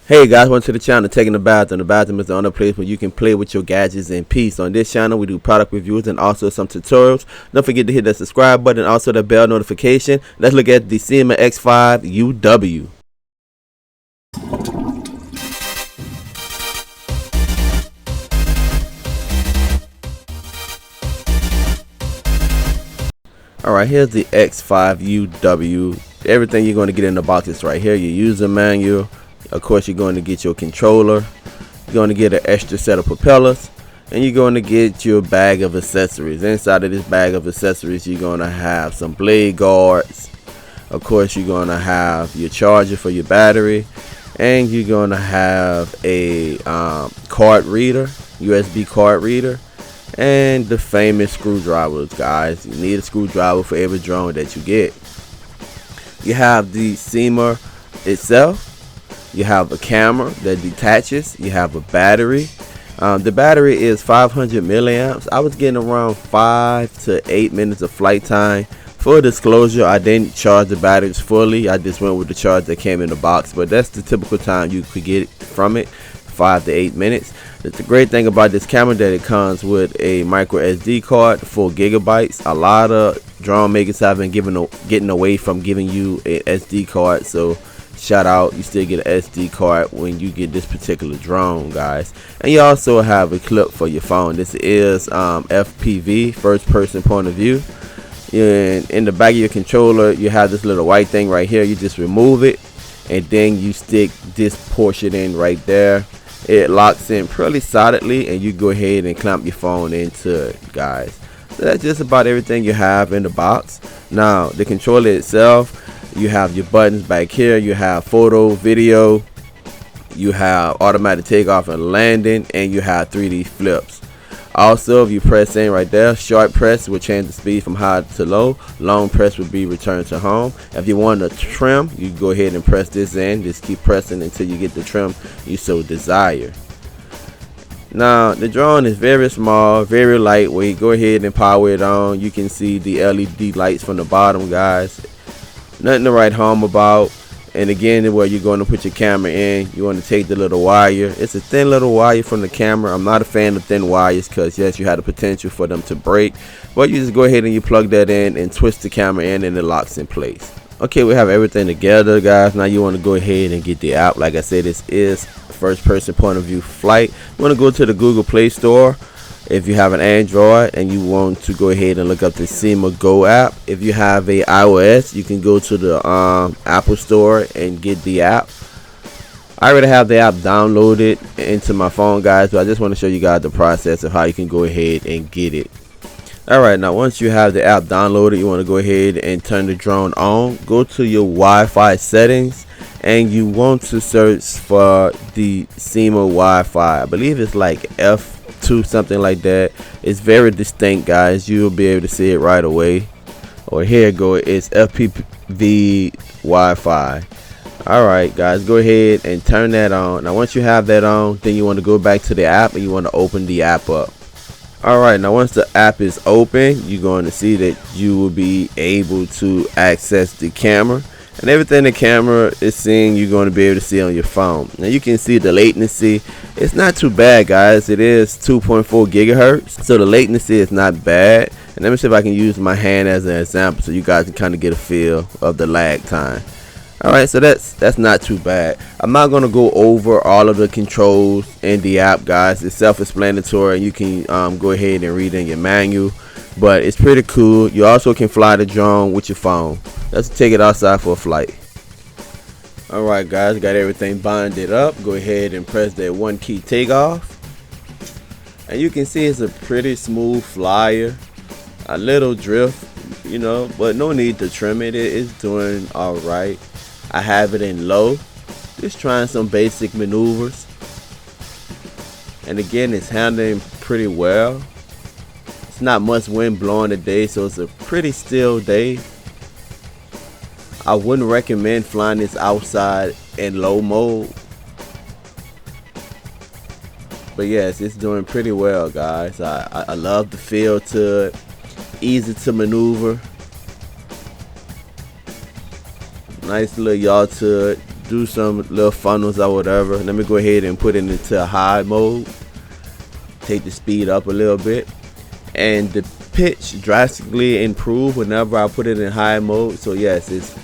Hey guys, welcome to the channel Taking the Bathroom. The bathroom is the only place where you can play with your gadgets in peace. On this channel, we do product reviews and also some tutorials. Don't forget to hit that subscribe button and also the bell notification. Let's look at the Syma X5uw Wifi. Alright, here's the X5uw Wifi. Everything you're going to get in the box is right here. Your user manual. Of course, you're going to get your controller. You're going to get an extra set of propellers. And you're going to get your bag of accessories. Inside of this bag of accessories, you're going to have some blade guards. Of course, you're going to have your charger for your battery. And you're going to have a card reader, USB card reader. And the famous screwdrivers, guys. You need a screwdriver for every drone that you get. You have the Syma itself. You have a camera that detaches. You have a battery. The battery is 500 milliamps. I was getting around 5 to 8 minutes of flight time. For disclosure, I didn't charge the batteries fully. I just went with the charge that came in the box. But that's the typical time you could get from it, 5 to 8 minutes. The great thing about this camera that it comes with a micro SD card, 4 gigabytes. A lot of drone makers have been getting away from giving you an SD card. So shout out, you still get an SD card when you get this particular drone, guys. And you also have a clip for your phone. This is FPV, first person point of view. And in the back of your controller, you have this little white thing right here. You just remove it and then you stick this portion in right there. It locks in pretty solidly and you go ahead and clamp your phone into it, guys. So that's just about everything you have in the box. Now the controller itself, you have your buttons back here. You have photo, video, you have automatic takeoff and landing, and you have 3D flips. Also, if you press in right there, short press will change the speed from high to low. Long press will be return to home. If you want to trim, you go ahead and press this in. Just keep pressing until you get the trim you so desire. Now the drone is very small, very lightweight. Go ahead and power it on. You can see the LED lights from the bottom, guys. Nothing to write home about. And again, where you're going to put your camera in, you want to take the little wire. It's a thin little wire from the camera. I'm not a fan of thin wires because yes, you have the potential for them to break, but you just go ahead and you plug that in and twist the camera in and it locks in place. Okay, we have everything together, guys. Now you want to go ahead and get the app. Like I said, this is first person point of view flight. You want to go to the Google Play Store. If you have an Android and you want to go ahead and look up the Syma Go app. If you have a iOS, you can go to the Apple Store and get the app. I already have the app downloaded into my phone, guys, but I just want to show you guys the process of how you can go ahead and get it. Alright, now once you have the app downloaded, you want to go ahead and turn the drone on. Go to your Wi-Fi settings and you want to search for the Syma Wi-Fi. I believe it's like F2 something like that. It's very distinct, guys. You'll be able to see it right away. Or here it go, it's Fpv Wi-Fi. Alright guys, go ahead and turn that on. Now once you have that on, then you want to go back to the app and you want to open the app up. Alright, now once the app is open, you're going to see that you will be able to access the camera. And everything the camera is seeing, you're going to be able to see on your phone. Now you can see the latency. It's not too bad, guys. It is 2.4 gigahertz. So the latency is not bad. And let me see if I can use my hand as an example so you guys can kind of get a feel of the lag time. Alright, so that's not too bad. I'm not going to go over all of the controls in the app, guys. It's self-explanatory and you can go ahead and read in your manual. But it's pretty cool. You also can fly the drone with your phone. Let's take it outside for a flight. Alright guys, got everything bonded up. Go ahead and press that 1 key takeoff. And you can see it's a pretty smooth flyer. A little drift, you know, but no need to trim it. It is doing alright. I have it in low. Just trying some basic maneuvers. And again, it's handling pretty well. It's not much wind blowing today, so it's a pretty still day. I wouldn't recommend flying this outside in low mode. But yes, it's doing pretty well, guys. I love the feel to it. Easy to maneuver. Nice little yaw to it. do some little funnels or whatever. Let me go ahead and put it into high mode. Take the speed up a little bit, and the pitch drastically improved whenever I put it in high mode. So yes, it's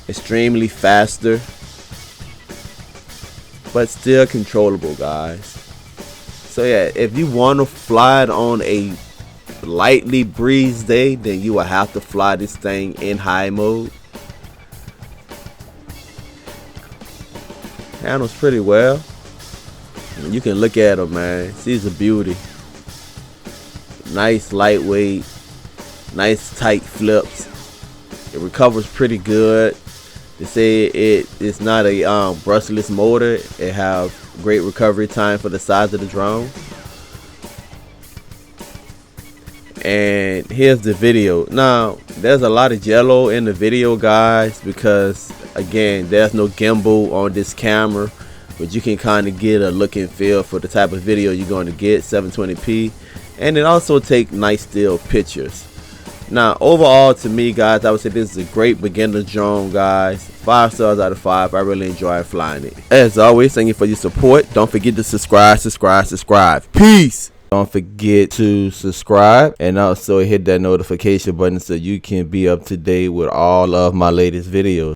extremely faster, but still controllable, guys. So yeah, if you want to fly it on a lightly breeze day, then you will have to fly this thing in high mode. Handles pretty well. You can look at them, man. She's a beauty. Nice lightweight, nice tight flips. It recovers pretty good. They say it's not a brushless motor. It have great recovery time for the size of the drone. And here's the video. Now there's a lot of yellow in the video, guys, because again, there's no gimbal on this camera, but you can kind of get a look and feel for the type of video you're going to get. 720p, and it also take nice still pictures. Now overall, to me, guys, I would say this is a great beginner drone, guys. 5 stars out of 5. I really enjoy flying it. As always, thank you for your support. Don't forget to subscribe. Peace. Don't forget to subscribe and also hit that notification button so you can be up to date with all of my latest videos.